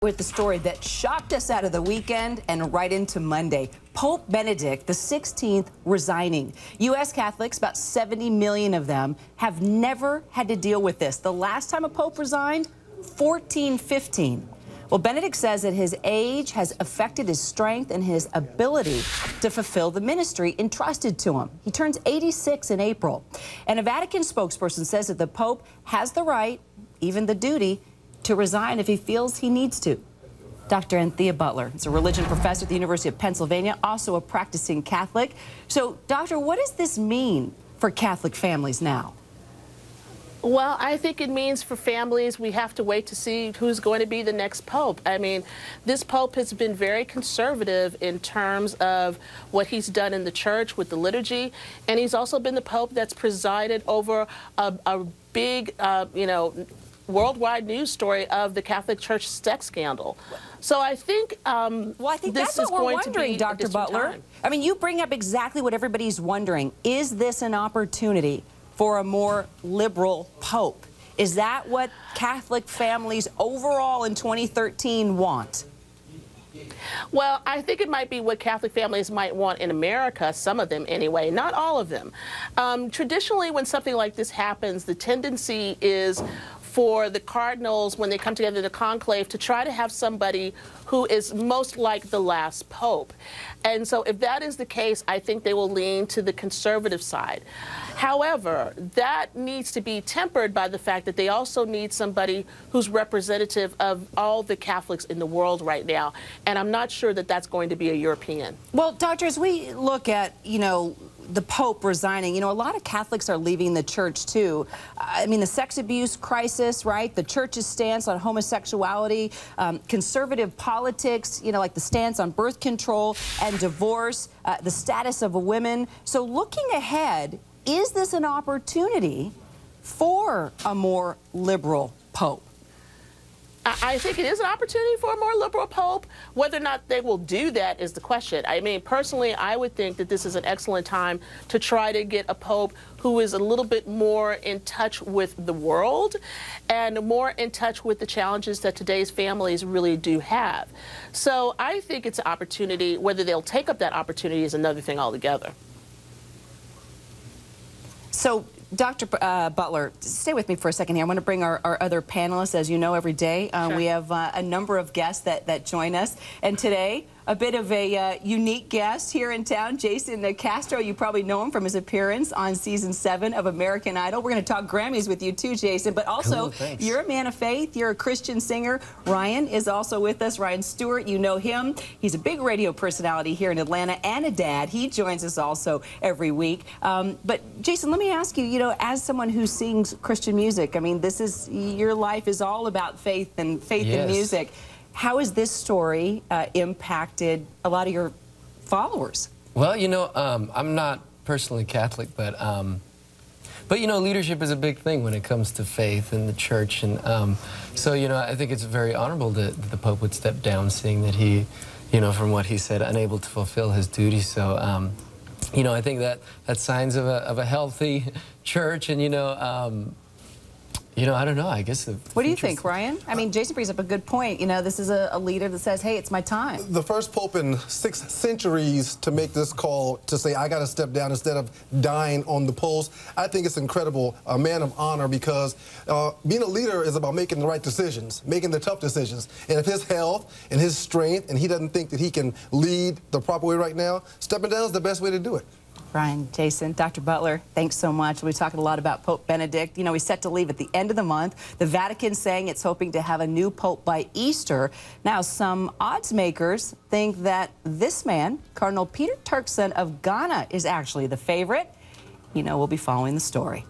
With the story that shocked us out of the weekend and right into Monday. Pope Benedict XVI resigning. U.S. Catholics, about 70 million of them, have never had to deal with this. The last time a pope resigned, 1415. Well, Benedict says that his age has affected his strength and his ability to fulfill the ministry entrusted to him. He turns 86 in April. And a Vatican spokesperson says that the Pope has the right, even the duty, to resign if he feels he needs to. Dr. Anthea Butler is a religion professor at the University of Pennsylvania, also a practicing Catholic. So, Doctor, what does this mean for Catholic families now? Well, I think it means for families, we have to wait to see who's going to be the next pope. I mean, this pope has been very conservative in terms of what he's done in the church with the liturgy, and he's also been the pope that's presided over a big, worldwide news story of the Catholic Church sex scandal. So I think, well, I think that's what we're wondering, Dr. Butler. I mean, you bring up exactly what everybody's wondering. Is this an opportunity for a more liberal pope? Is that what Catholic families overall in 2013 want? Well, I think it might be what Catholic families might want in America, some of them anyway, not all of them. Traditionally, when something like this happens, the tendency is for the cardinals, when they come together in the conclave, to try to have somebody who is most like the last pope. And so if that is the case, I think they will lean to the conservative side. However, that needs to be tempered by the fact that they also need somebody who's representative of all the Catholics in the world right now. And I'm not sure that that's going to be a European. Well, doctor, as we look at, the Pope resigning, a lot of Catholics are leaving the church, too. I mean, the sex abuse crisis, right? The church's stance on homosexuality, conservative politics, like the stance on birth control and divorce, the status of a woman. So looking ahead, is this an opportunity for a more liberal Pope? I think it is an opportunity for a more liberal pope. Whether or not they will do that is the question. I mean, personally, I would think that this is an excellent time to try to get a pope who is a little bit more in touch with the world and more in touch with the challenges that today's families really do have. So I think it's an opportunity. Whether they'll take up that opportunity is another thing altogether. So, Dr. Butler, stay with me for a second here. I want to bring our other panelists. As you know, every day Sure. we have a number of guests that join us. And today, a bit of a unique guest here in town, Jason Castro. You probably know him from his appearance on Season 7 of American Idol. We're going to talk Grammys with you too, Jason. But also, cool, you're a man of faith. You're a Christian singer. Ryan is also with us. Ryan Stewart, you know him. He's a big radio personality here in Atlanta and a dad. He joins us also every week. But Jason, let me ask you, as someone who sings Christian music, I mean, your life is all about faith and in music. How has this story impacted a lot of your followers? Well, I'm not personally Catholic, but leadership is a big thing when it comes to faith and the church, and so I think it's very honorable that the Pope would step down, seeing that he, from what he said, unable to fulfill his duty. So, I think that's signs of a healthy church, and I don't know, I guess. What do you think, Ryan? I mean, Jason brings up a good point. This is a leader that says, hey, it's my time. The first pope in 6 centuries to make this call to say, I got to step down instead of dying on the post. I think it's incredible, a man of honor, because being a leader is about making the right decisions, making the tough decisions. And if his health and his strength, and he doesn't think that he can lead the proper way right now, stepping down is the best way to do it. Ryan, Jason, Dr. Butler, thanks so much. We're talking a lot about Pope Benedict. He's set to leave at the end of the month. The Vatican saying it's hoping to have a new pope by Easter. Now, some odds makers think that this man, Cardinal Peter Turkson of Ghana, is actually the favorite. We'll be following the story.